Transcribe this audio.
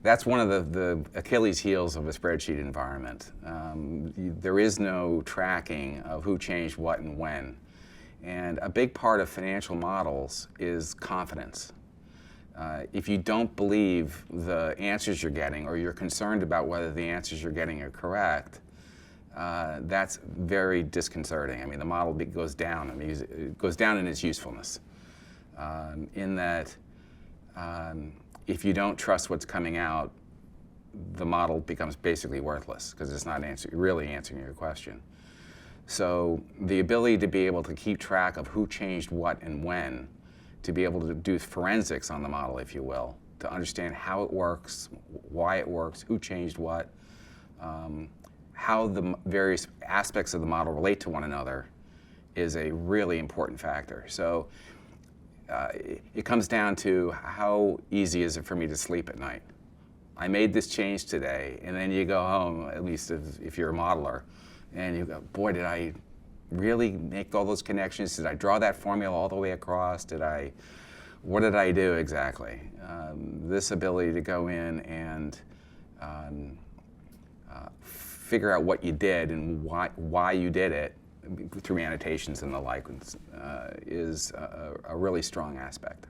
That's one of the Achilles heels of a spreadsheet environment. There is no tracking of who changed what and when. And a big part of financial models is confidence. If you don't believe the answers you're getting, or you're concerned about whether the answers you're getting are correct, that's very disconcerting. I mean, the model goes down. I mean, it goes down in its usefulness. In that, if you don't trust what's coming out, the model becomes basically worthless because it's not really answering your question. So the ability to be able to keep track of who changed what and when, to be able to do forensics on the model, if you will, to understand how it works, why it works, who changed what, how the various aspects of the model relate to one another, is a really important factor. So it comes down to how easy is it for me to sleep at night. I made this change today, and then you go home, at least if you're a modeler, and you go, boy, did I really make all those connections? Did I draw that formula all the way across? What did I do exactly? This ability to go in and figure out what you did and why you did it through annotations and the like is a really strong aspect.